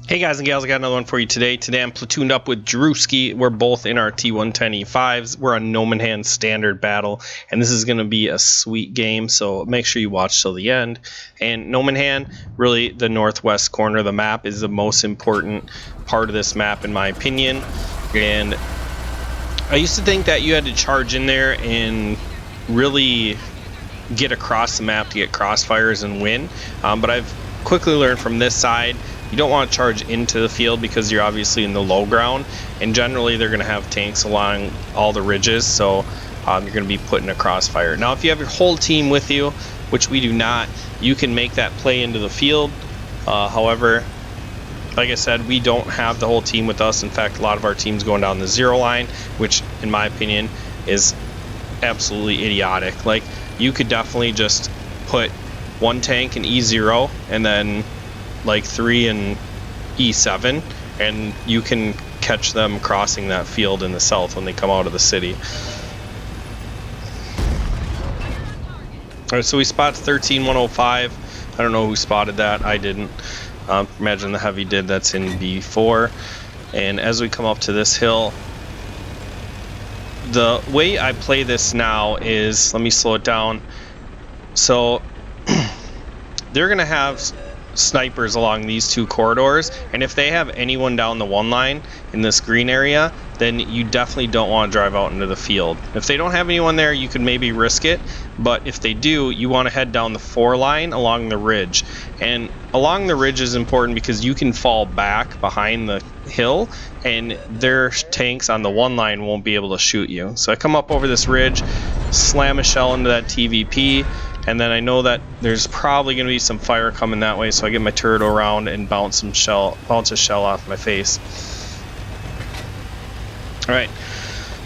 Hey guys and gals, I got another one for you today. Today I'm platooned up with Drewski. We're both in our T110E5s. We're on Nomenhan standard battle, and this is going to be a sweet game, so make sure you watch till the end. And Nomenhan, really the northwest corner of the map, is the most important part of this map in my opinion. And I used to think that you had to charge in there and really get across the map to get crossfires and win, but I've quickly learned from this side you don't want to charge into the field because you're obviously in the low ground, and generally they're going to have tanks along all the ridges, so you're going to be put in a crossfire. Now if you have your whole team with you, which we do not, you can make that play into the field. However, like I said, we don't have the whole team with us. In fact, a lot of our team's going down the zero line, which in my opinion is absolutely idiotic. Like, you could definitely just put one tank in E0 and then like 3 in E7, and you can catch them crossing that field in the south when they come out of the city. Alright, so we spot 13105. I don't know who spotted that. I didn't. Imagine the heavy did. That's in B4. And as we come up to this hill, the way I play this now is, let me slow it down. So they're going to have snipers along these two corridors, and if they have anyone down the one line in this green area, then you definitely don't want to drive out into the field. If they don't have anyone there, you could maybe risk it, but if they do, you want to head down the 4 line along the ridge. And along the ridge is important because you can fall back behind the hill and their tanks on the 1 line won't be able to shoot you. So I come up over this ridge, slam a shell into that TVP, and then I know that there's probably going to be some fire coming that way, so I get my turret around and bounce a shell off my face. Alright,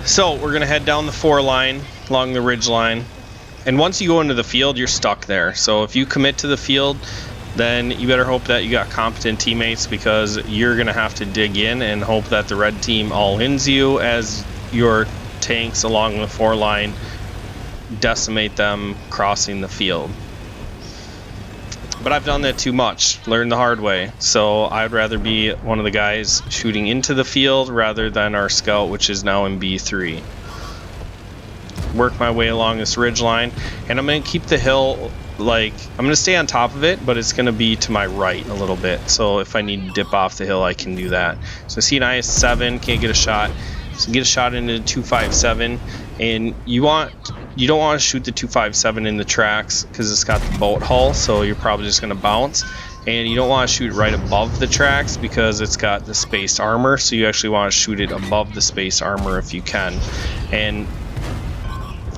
so we're going to head down the 4 line along the ridge line, and once you go into the field, you're stuck there. So if you commit to the field, then you better hope that you got competent teammates, because you're going to have to dig in and hope that the red team all-ins you as your tanks along the 4 line decimate them crossing the field. But I've done that too much, learned the hard way, so I'd rather be one of the guys shooting into the field rather than our scout, which is now in B3. Work my way along this ridge line, and I'm going to keep the hill, like, I'm going to stay on top of it, but it's going to be to my right a little bit, so if I need to dip off the hill I can do that. So I see an IS-7, can't get a shot, so get a shot into the 257, and you don't want to shoot the 257 in the tracks because it's got the boat hull, so you're probably just going to bounce. And you don't want to shoot right above the tracks because it's got the spaced armor, so you actually want to shoot it above the spaced armor if you can. And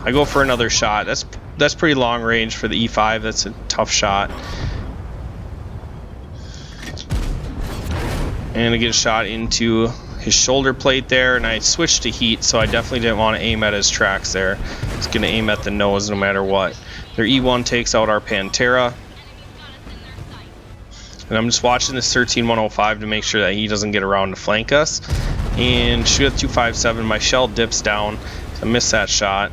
I go for another shot. That's pretty long range for the E5. That's a tough shot. And I get a shot into his shoulder plate there, and I switched to heat, so I definitely didn't want to aim at his tracks there. I was going to aim at the nose no matter what. Their E1 takes out our Pantera, and I'm just watching this 13105 to make sure that he doesn't get around to flank us, and shoot at 257. My shell dips down, so I missed that shot,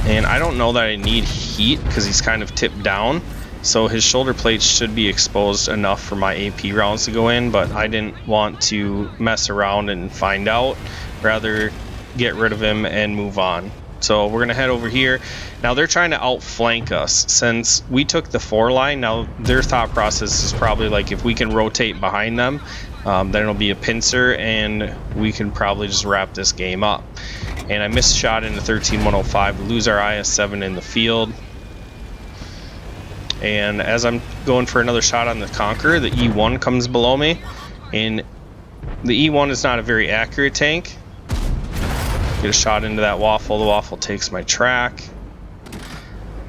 and I don't know that I need heat because he's kind of tipped down. So his shoulder plates should be exposed enough for my AP rounds to go in, but I didn't want to mess around and find out. Rather get rid of him and move on. So we're going to head over here. Now they're trying to outflank us. Since we took the 4 line, now their thought process is probably like, if we can rotate behind them, then it'll be a pincer and we can probably just wrap this game up. And I missed a shot into 13105. We lose our IS-7 in the field. And as I'm going for another shot on the Conqueror, the E1 comes below me, and the E1 is not a very accurate tank. Get a shot into that Waffle. The Waffle takes my track,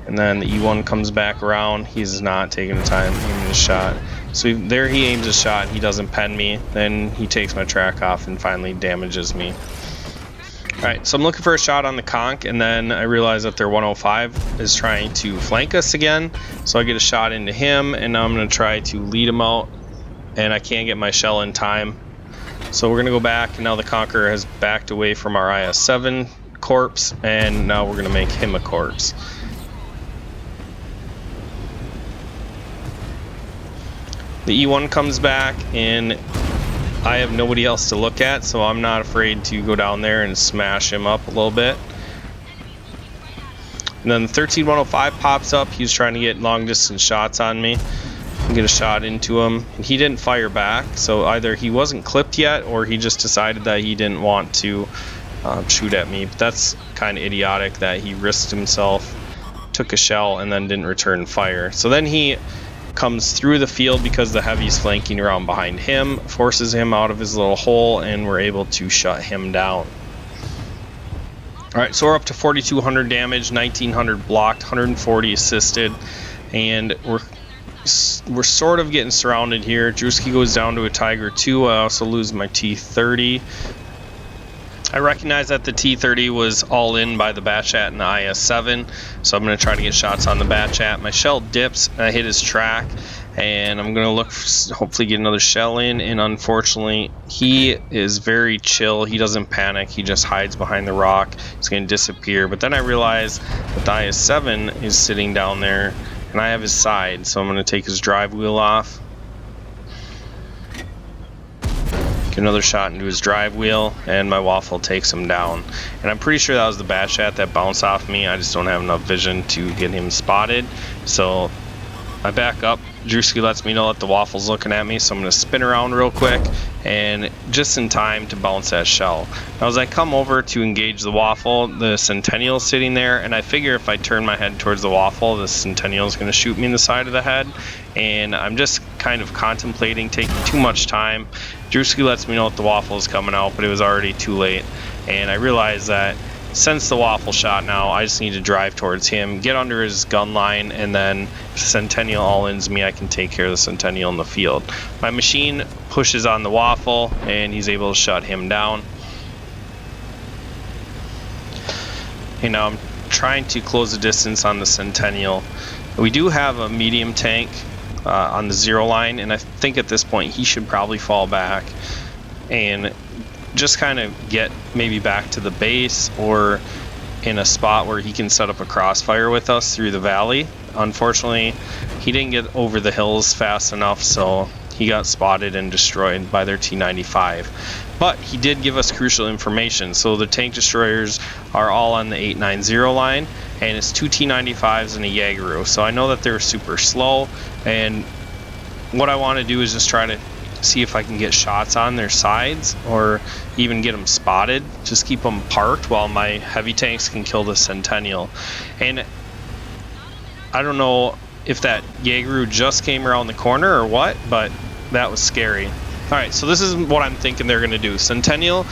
and then the E1 comes back around. He's not taking the time aiming the shot. So there he aims a shot, he doesn't pen me, then he takes my track off and finally damages me. Alright, so I'm looking for a shot on the Conch, and then I realize that their 105 is trying to flank us again. So I get a shot into him, and now I'm going to try to lead him out, and I can't get my shell in time. So we're going to go back, and now the Conqueror has backed away from our IS-7 corpse, and now we're going to make him a corpse. The E1 comes back, and I have nobody else to look at, so I'm not afraid to go down there and smash him up a little bit. And then the 13105 pops up. He's trying to get long distance shots on me. Get a shot into him. And he didn't fire back, so either he wasn't clipped yet or he just decided that he didn't want to shoot at me. But that's kind of idiotic that he risked himself, took a shell, and then didn't return fire. So then he comes through the field because the heavy's flanking around behind him, forces him out of his little hole, and we're able to shut him down. Alright, so we're up to 4,200 damage, 1,900 blocked, 140 assisted, and we're sort of getting surrounded here. Drewski goes down to a Tiger 2. I also lose my T-30. I recognize that the T-30 was all in by the Batchat and the IS-7, so I'm going to try to get shots on the Batchat. My shell dips, and I hit his track, and I'm going to look for, hopefully get another shell in, and unfortunately he is very chill. He doesn't panic. He just hides behind the rock. He's going to disappear, but then I realize that the IS-7 is sitting down there, and I have his side, so I'm going to take his drive wheel off. Get another shot into his drive wheel, and my waffle takes him down. And I'm pretty sure that was the Batchat that bounced off me. I just don't have enough vision to get him spotted. So I back up. Drewski lets me know that the waffle's looking at me, so I'm going to spin around real quick, and just in time to bounce that shell. Now as I come over to engage the waffle, the Centennial's sitting there, and I figure if I turn my head towards the waffle, the Centennial's going to shoot me in the side of the head, and I'm just kind of contemplating taking too much time. Drewski lets me know that the waffle is coming out, but it was already too late, and I realized that since the waffle shot now, I just need to drive towards him, get under his gun line, and then if the Centennial all-ins me, I can take care of the Centennial in the field. My machine pushes on the waffle, and he's able to shut him down. And now I'm trying to close the distance on the Centennial. We do have a medium tank on the 0 line, and I think at this point he should probably fall back and just kind of get maybe back to the base or in a spot where he can set up a crossfire with us through the valley. Unfortunately, he didn't get over the hills fast enough, so he got spotted and destroyed by their T-95. But he did give us crucial information. So the tank destroyers are all on the 890 line, and it's 2 T-95s and a Jaegeru. So I know that they're super slow, and what I want to do is just try to see if I can get shots on their sides or even get them spotted. Just keep them parked while my heavy tanks can kill the Centennial. And I don't know if that Jaegeru just came around the corner or what, but that was scary. Alright, so this is what I'm thinking they're going to do. Centennial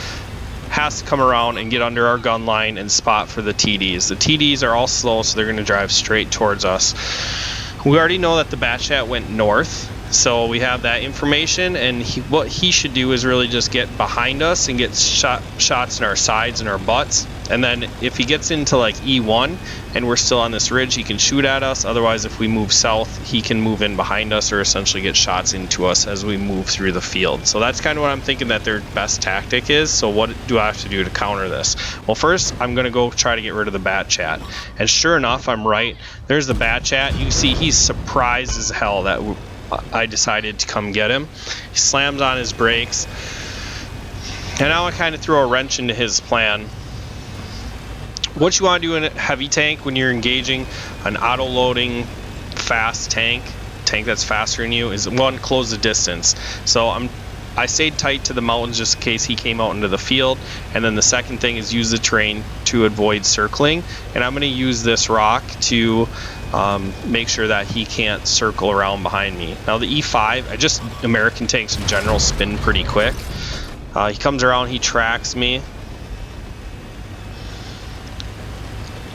has to come around and get under our gun line and spot for the TDs. The TDs are all slow, so they're going to drive straight towards us. We already know that the Batchat went north, so we have that information, and what he should do is really just get behind us and get shots in our sides and our butts, and then if he gets into like E1 and we're still on this ridge, he can shoot at us. Otherwise, if we move south, he can move in behind us or essentially get shots into us as we move through the field. So that's kind of what I'm thinking that their best tactic is. So what do I have to do to counter this? Well, first I'm going to go try to get rid of the Batchat, and sure enough, I'm right. There's the Batchat. You can see he's surprised as hell that I decided to come get him. He slams on his brakes, and now I kind of throw a wrench into his plan. What you want to do in a heavy tank when you're engaging an auto-loading fast tank that's faster than you is, one, close the distance. So I stayed tight to the mountains just in case he came out into the field, and then the second thing is use the terrain to avoid circling, and I'm going to use this rock to make sure that he can't circle around behind me. Now the E5, American tanks in general spin pretty quick. He comes around, he tracks me.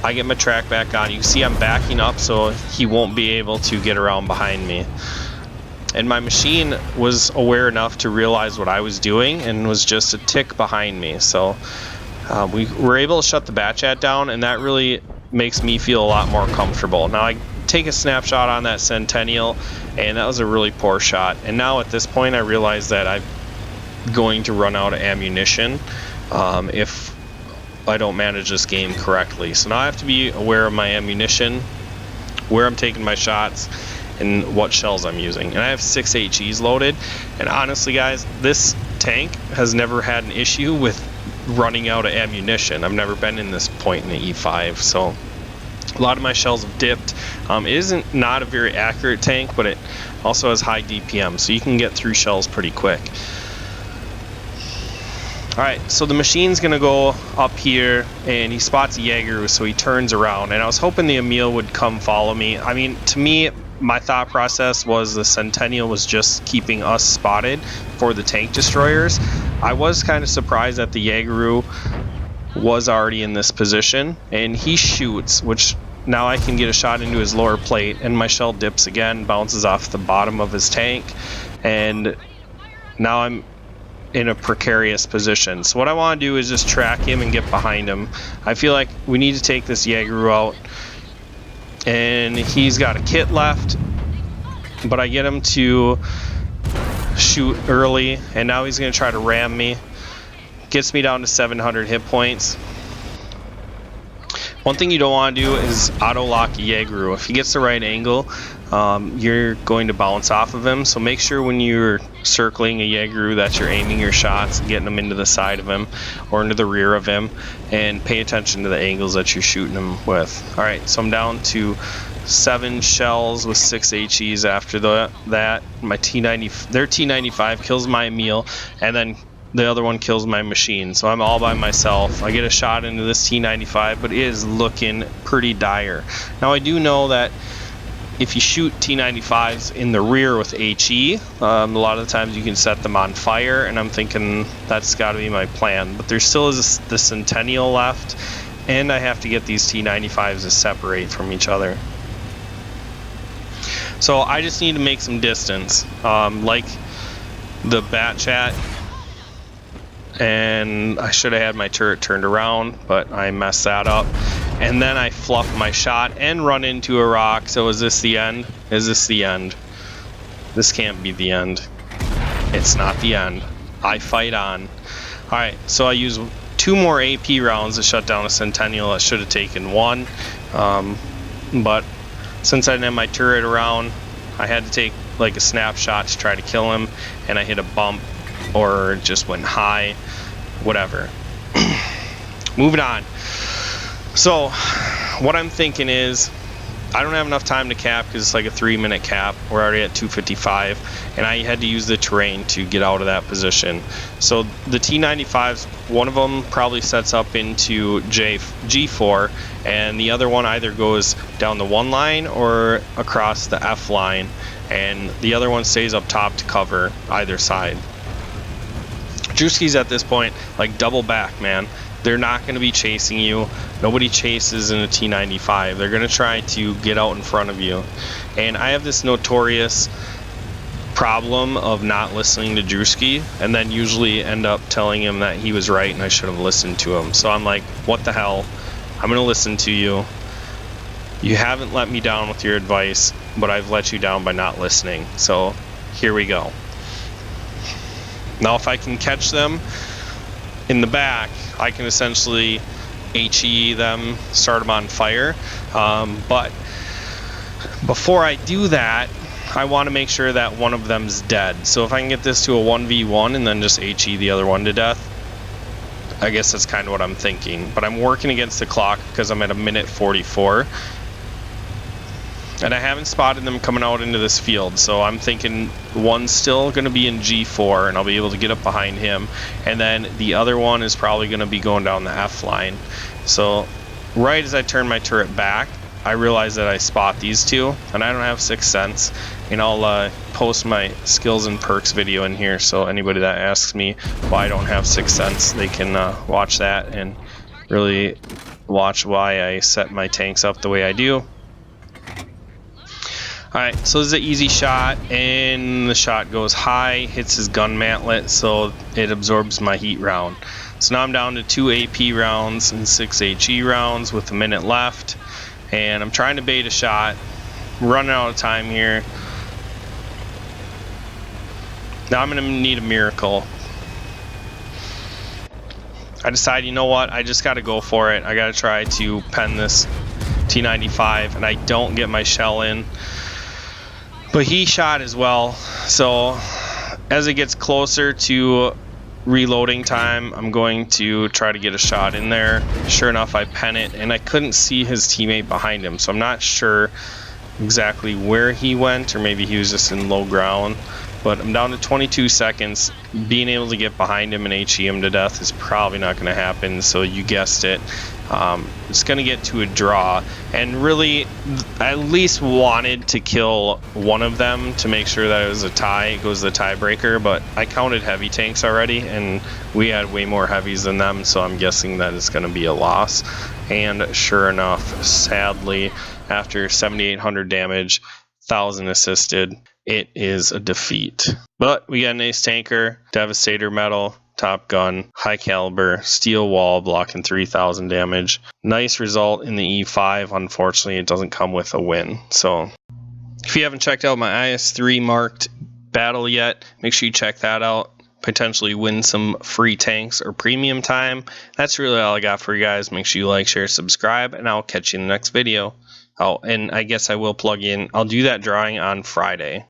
I get my track back on. You can see I'm backing up so he won't be able to get around behind me. And my machine was aware enough to realize what I was doing and was just a tick behind me. So we were able to shut the Batchat down, and that really makes me feel a lot more comfortable. Now I take a snapshot on that Centennial, and that was a really poor shot. And now at this point I realize that I'm going to run out of ammunition if I don't manage this game correctly. So now I have to be aware of my ammunition, where I'm taking my shots, and what shells I'm using. And I have 6 HEs loaded, and honestly guys, this tank has never had an issue with running out of ammunition. I've never been in this point in the E5, so a lot of my shells have dipped. It isn't not a very accurate tank, but it also has high DPM, so you can get through shells pretty quick. Alright, so the machine's gonna go up here, and he spots a Jaeger, so he turns around, and I was hoping the Emil would come follow me. I mean, to me, my thought process was the Centennial was just keeping us spotted for the tank destroyers. I was kind of surprised that the Jaeger was already in this position, and he shoots, which now I can get a shot into his lower plate, and my shell dips again, bounces off the bottom of his tank, and now I'm in a precarious position. So what I want to do is just track him and get behind him. I feel like we need to take this Jaeger out, and he's got a kit left, but I get him to shoot early, and now he's going to try to ram me. Gets me down to 700 hit points. One thing you don't want to do is auto lock a Jaeger. If he gets the right angle, you're going to bounce off of him, so make sure when you're circling a Jaeger that you're aiming your shots and getting them into the side of him or into the rear of him, and pay attention to the angles that you're shooting him with. Alright, so I'm down to 7 shells with 6 HEs after that. My their T95 kills my Emil, and then the other one kills my machine, so I'm all by myself. I get a shot into this T95, but it is looking pretty dire. Now I do know that if you shoot T95s in the rear with HE, a lot of the times you can set them on fire, and I'm thinking that's got to be my plan. But there still is the Centennial left, and I have to get these T95s to separate from each other. So I just need to make some distance, like the bat chat. And I should have had my turret turned around, but I messed that up. And then I fluff my shot and run into a rock. So is this the end? Is this the end? This can't be the end. It's not the end. I fight on. Alright, so I use 2 more AP rounds to shut down a Centennial. I should have taken 1. But since I didn't have my turret around, I had to take like a snapshot to try to kill him. And I hit a bump or just went high, whatever. Moving on. So what I'm thinking is I don't have enough time to cap because it's like a 3-minute cap. We're already at 255, and I had to use the terrain to get out of that position. So the T95s, one of them probably sets up into G4, and the other one either goes down the 1 line or across the F line, and the other one stays up top to cover either side. Drewski's at this point like double back, man. They're not going to be chasing you. Nobody chases in a T95. They're going to try to get out in front of you. And I have this notorious problem of not listening to Drewski, and then usually end up telling him that he was right and I should have listened to him. So I'm like, what the hell? I'm going to listen to you. You haven't let me down with your advice, but I've let you down by not listening. So here we go. Now if I can catch them in the back, I can essentially HE them, start them on fire. But before I do that, I want to make sure that one of them's dead. So if I can get this to a 1v1 and then just HE the other one to death, I guess that's kind of what I'm thinking. But I'm working against the clock because I'm at 1:44. And I haven't spotted them coming out into this field, so I'm thinking one's still going to be in G4, and I'll be able to get up behind him. And then the other one is probably going to be going down the F line. So right as I turn my turret back, I realize that I spot these two, and I don't have 6th sense. And I'll post my skills and perks video in here, so anybody that asks me why I don't have 6th sense, they can watch that and really watch why I set my tanks up the way I do. Alright, so this is an easy shot, and the shot goes high, hits his gun mantlet, so it absorbs my heat round. So now I'm down to 2 AP rounds and 6 HE rounds with a minute left, and I'm trying to bait a shot. I'm running out of time here. Now I'm going to need a miracle. I decide, you know what, I just got to go for it. I got to try to pen this T95, and I don't get my shell in. But he shot as well. So as it gets closer to reloading time, I'm going to try to get a shot in there. Sure enough, I pen it, and I couldn't see his teammate behind him, so I'm not sure exactly where he went, or maybe he was just in low ground. But I'm down to 22 seconds. Being able to get behind him and HE him to death is probably not going to happen, so you guessed it. It's going to get to a draw, and really I at least wanted to kill one of them to make sure that it was a tie. It goes the tiebreaker, but I counted heavy tanks already, and we had way more heavies than them, so I'm guessing that it's going to be a loss. And sure enough, sadly, after 7,800 damage, 1,000 assisted, it is a defeat. But we got an ace tanker, Devastator medal, Top Gun, high caliber, steel wall, blocking 3,000 damage. Nice result in the E5. Unfortunately, it doesn't come with a win. So if you haven't checked out my IS3 marked battle yet, make sure you check that out. Potentially win some free tanks or premium time. That's really all I got for you guys. Make sure you like, share, subscribe, and I'll catch you in the next video. Oh, and I guess I will plug in, I'll do that drawing on Friday.